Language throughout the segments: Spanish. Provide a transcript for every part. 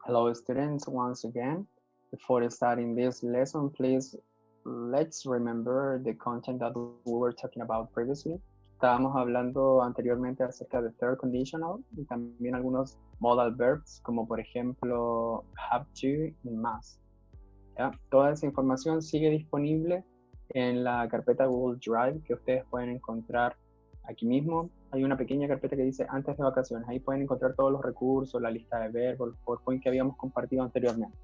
Hello students, once again. Before starting this lesson, please let's remember the content that we were talking about previously. Estábamos hablando anteriormente acerca de third conditional y también algunos modal verbs como por ejemplo have to y must. ¿Ya? Toda esa información sigue disponible en la carpeta Google Drive que ustedes pueden encontrar aquí mismo. Hay una pequeña carpeta que dice antes de vacaciones. Ahí pueden encontrar todos los recursos, la lista de verbos, los PowerPoint que habíamos compartido anteriormente.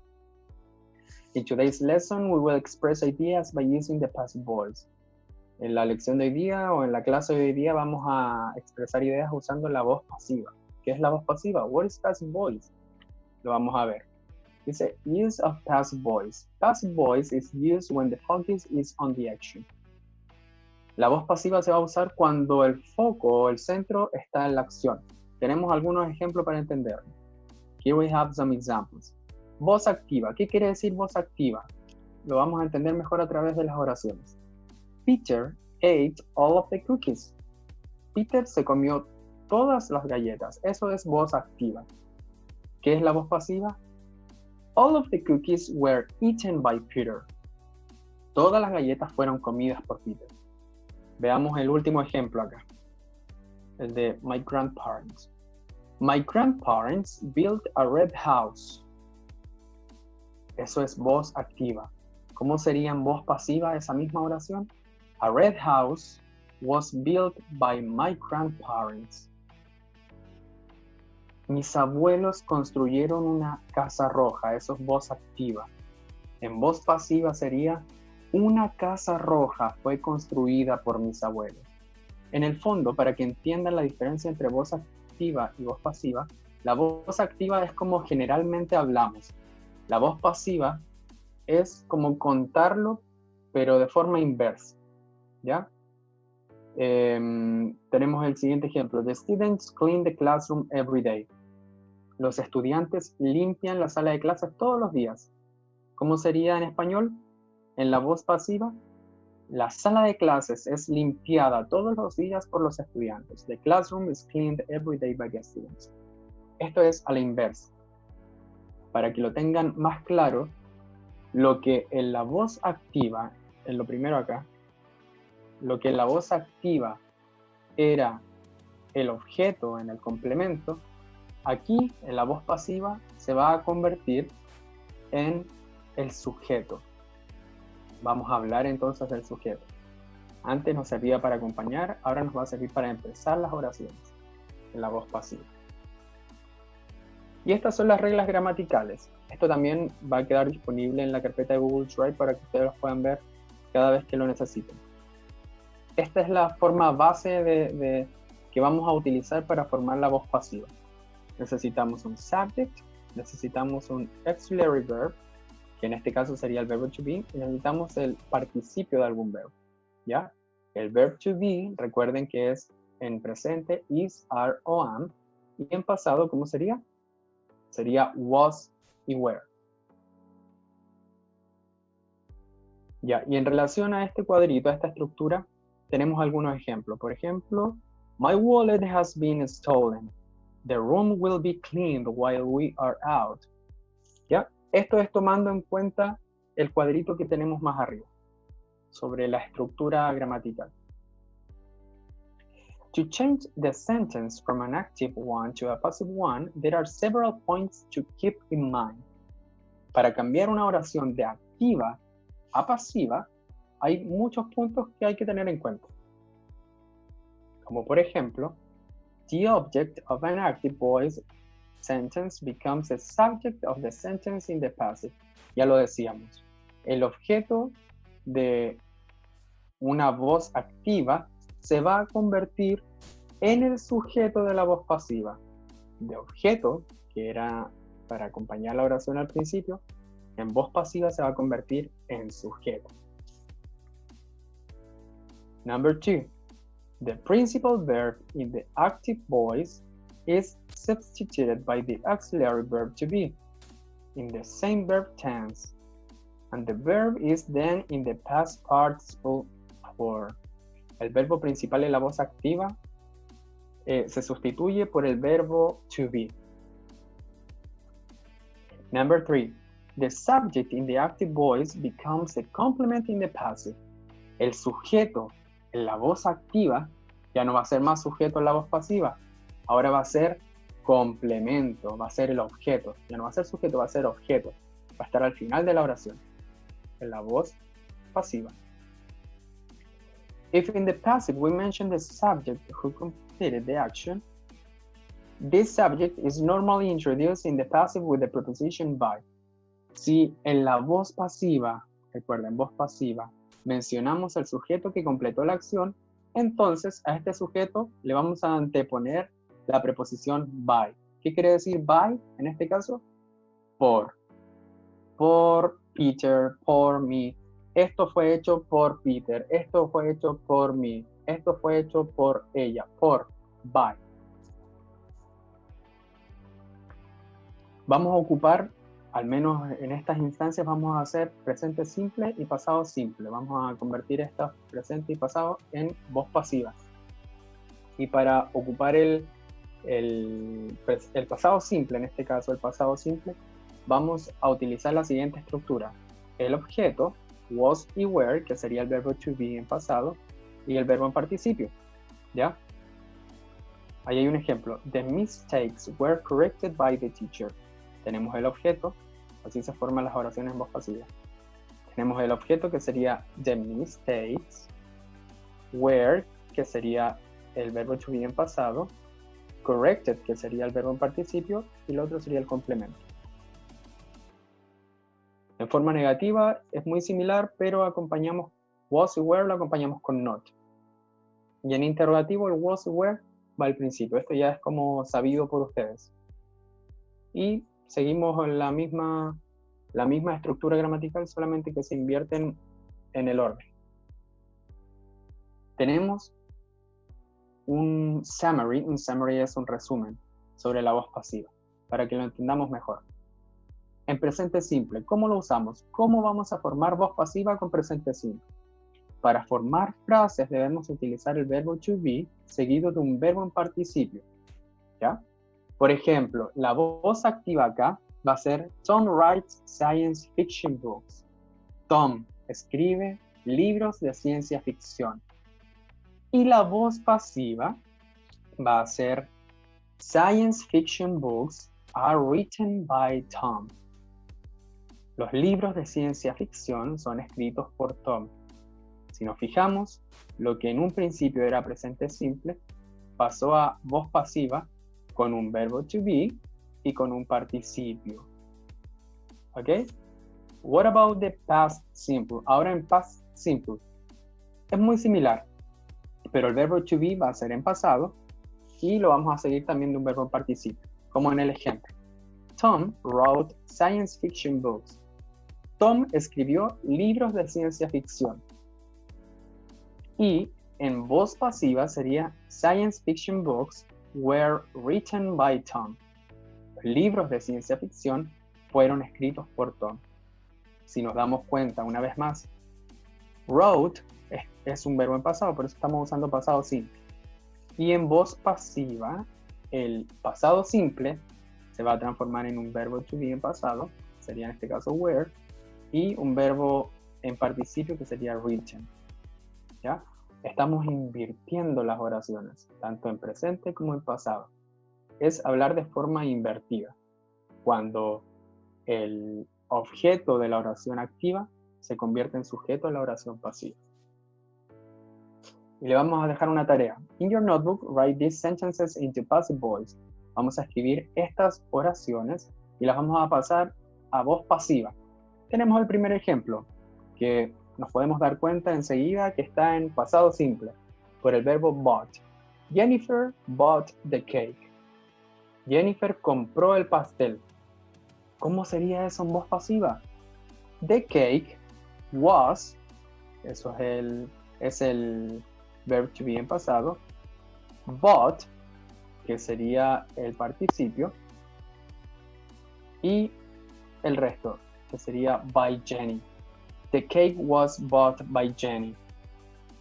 In today's lesson, we will express ideas by using the passive voice. En la lección de hoy día o en la clase de hoy día vamos a expresar ideas usando la voz pasiva. ¿Qué es la voz pasiva? What is passive voice? Lo vamos a ver. Dice, use of passive voice. Passive voice is used when the focus is on the action. La voz pasiva se va a usar cuando el foco o el centro está en la acción. Tenemos algunos ejemplos para entenderlo. Here we have some examples. Voz activa. ¿Qué quiere decir voz activa? Lo vamos a entender mejor a través de las oraciones. Peter ate all of the cookies. Peter se comió todas las galletas. Eso es voz activa. ¿Qué es la voz pasiva? All of the cookies were eaten by Peter. Todas las galletas fueron comidas por Peter. Veamos el último ejemplo acá. El de my grandparents. My grandparents built a red house. Eso es voz activa. ¿Cómo sería en voz pasiva esa misma oración? A red house was built by my grandparents. Mis abuelos construyeron una casa roja. Eso es voz activa. En voz pasiva sería una casa roja fue construida por mis abuelos. En el fondo, para que entiendan la diferencia entre voz activa y voz pasiva, la voz activa es como generalmente hablamos. La voz pasiva es como contarlo, pero de forma inversa. ¿Ya? Tenemos el siguiente ejemplo. The students clean the classroom every day. Los estudiantes limpian la sala de clases todos los días. ¿Cómo sería en español? En la voz pasiva, la sala de clases es limpiada todos los días por los estudiantes. The classroom is cleaned every day by the students. Esto es a la inversa. Para que lo tengan más claro, lo que en la voz activa, en lo primero acá, lo que en la voz activa era el objeto en el complemento, aquí en la voz pasiva se va a convertir en el sujeto. Vamos a hablar entonces del sujeto. Antes nos servía para acompañar, ahora nos va a servir para empezar las oraciones en la voz pasiva. Y estas son las reglas gramaticales. Esto también va a quedar disponible en la carpeta de Google Drive para que ustedes los puedan ver cada vez que lo necesiten. Esta es la forma base que vamos a utilizar para formar la voz pasiva. Necesitamos un subject, necesitamos un auxiliary verb, que en este caso sería el verbo to be, y necesitamos el participio de algún verbo, ¿ya? El verb to be, recuerden que es en presente is, are o am, y en pasado, ¿cómo sería? Sería was y were. Ya, y en relación a este cuadrito, a esta estructura, tenemos algunos ejemplos. Por ejemplo, my wallet has been stolen. The room will be cleaned while we are out. ¿Ya? Esto es tomando en cuenta el cuadrito que tenemos más arriba, sobre la estructura gramatical. To change the sentence from an active one to a passive one, there are several points to keep in mind. Para cambiar una oración de activa a pasiva, hay muchos puntos que hay que tener en cuenta. Como por ejemplo, the object of an active voice sentence becomes the subject of the sentence in the passive. Ya lo decíamos. El objeto de una voz activa se va a convertir en el sujeto de la voz pasiva. De objeto, que era para acompañar la oración al principio, en voz pasiva se va a convertir en sujeto. Number 2. The principal verb in the active voice is substituted by the auxiliary verb to be in the same verb tense, and the verb is then in the past participle form. El verbo principal en la voz activa se sustituye por el verbo to be. Number 3. The subject in the active voice becomes the complement in the passive. El sujeto en la voz activa ya no va a ser más sujeto en la voz pasiva. Ahora va a ser complemento, va a ser el objeto. Ya no va a ser sujeto, va a ser objeto. Va a estar al final de la oración, en la voz pasiva. If in the passive we mention the subject who completed the action, this subject is normally introduced in the passive with the preposition by. Si en la voz pasiva, recuerden, voz pasiva, mencionamos al sujeto que completó la acción, entonces a este sujeto le vamos a anteponer la preposición by. ¿Qué quiere decir by en este caso? Por. Por Peter, por mí. Esto fue hecho por Peter, esto fue hecho por mí, esto fue hecho por ella, por, by. Vamos a ocupar, al menos en estas instancias, vamos a hacer presente simple y pasado simple. Vamos a convertir estos presente y pasado en voz pasiva. Y para ocupar el pasado simple, en este caso el pasado simple, vamos a utilizar la siguiente estructura. El objeto, was y were, que sería el verbo to be en pasado, y el verbo en participio, ¿ya? Ahí hay un ejemplo. The mistakes were corrected by the teacher. Tenemos el objeto, así se forman las oraciones en voz pasiva. Tenemos el objeto que sería the mistakes, were, que sería el verbo to be en pasado, corrected, que sería el verbo en participio, y el otro sería el complemento. En forma negativa es muy similar, pero acompañamos was y were, lo acompañamos con not. Y en interrogativo el was y were va al principio. Esto ya es como sabido por ustedes. Y seguimos la misma estructura gramatical, solamente que se invierten en el orden. Tenemos un summary es un resumen sobre la voz pasiva, para que lo entendamos mejor. En presente simple, ¿cómo lo usamos? ¿Cómo vamos a formar voz pasiva con presente simple? Para formar frases debemos utilizar el verbo to be seguido de un verbo en participio, ¿ya? Por ejemplo, la voz activa acá va a ser Tom writes science fiction books. Tom escribe libros de ciencia ficción. Y la voz pasiva va a ser Science fiction books are written by Tom. Los libros de ciencia ficción son escritos por Tom. Si nos fijamos, lo que en un principio era presente simple pasó a voz pasiva con un verbo to be y con un participio. ¿Ok? What about the past simple? Ahora en past simple es muy similar, pero el verbo to be va a ser en pasado y lo vamos a seguir también de un verbo en participio, como en el ejemplo. Tom wrote science fiction books. Tom escribió libros de ciencia ficción. Y en voz pasiva sería Science fiction books were written by Tom. Los libros de ciencia ficción fueron escritos por Tom. Si nos damos cuenta una vez más, wrote es un verbo en pasado, por eso estamos usando pasado simple. Y en voz pasiva, el pasado simple se va a transformar en un verbo to be en pasado, sería en este caso were, y un verbo en participio que sería written. ¿Ya? Estamos invirtiendo las oraciones, tanto en presente como en pasado. Es hablar de forma invertida, cuando el objeto de la oración activa se convierte en sujeto de la oración pasiva. Y le vamos a dejar una tarea. In your notebook, write these sentences into passive voice. Vamos a escribir estas oraciones y las vamos a pasar a voz pasiva. Tenemos el primer ejemplo, que nos podemos dar cuenta enseguida que está en pasado simple, por el verbo bought. Jennifer bought the cake. Jennifer compró el pastel. ¿Cómo sería eso en voz pasiva? The cake was, eso es el verbo to be en pasado, bought, que sería el participio, y el resto, que sería by Jenny. The cake was bought by Jenny.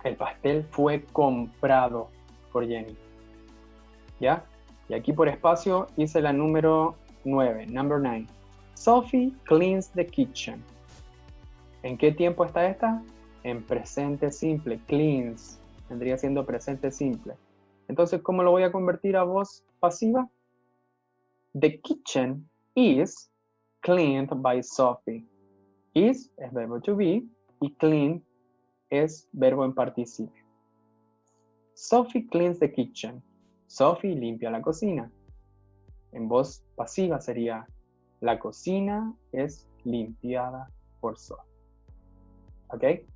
El pastel fue comprado por Jenny. ¿Ya? Y aquí por espacio hice la número 9, number 9. Sophie cleans the kitchen. ¿En qué tiempo está esta? En presente simple. Cleans vendría siendo presente simple. Entonces, ¿cómo lo voy a convertir a voz pasiva? The kitchen is cleaned by Sophie. Is es verbo to be y clean es verbo en participio. Sophie cleans the kitchen. Sophie limpia la cocina. En voz pasiva sería la cocina es limpiada por Sophie. Okay?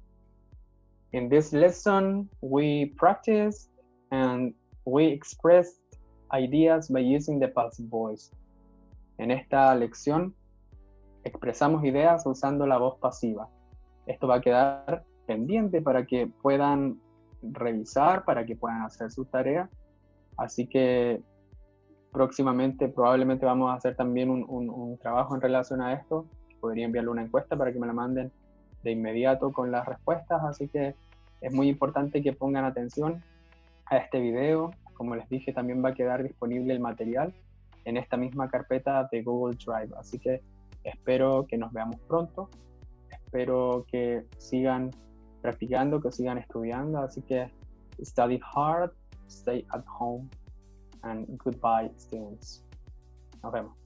In this lesson, we practiced and we expressed ideas by using the passive voice. En esta lección expresamos ideas usando la voz pasiva. Esto va a quedar pendiente para que puedan revisar, para que puedan hacer sus tareas. Así que próximamente probablemente vamos a hacer también un trabajo en relación a esto. Podría enviarle una encuesta para que me la manden de inmediato con las respuestas. Así que es muy importante que pongan atención a este video. Como les dije, también va a quedar disponible el material en esta misma carpeta de Google Drive. Así que espero que nos veamos pronto. Espero que sigan practicando, que sigan estudiando. Así que study hard, stay at home, and goodbye, students. Nos vemos.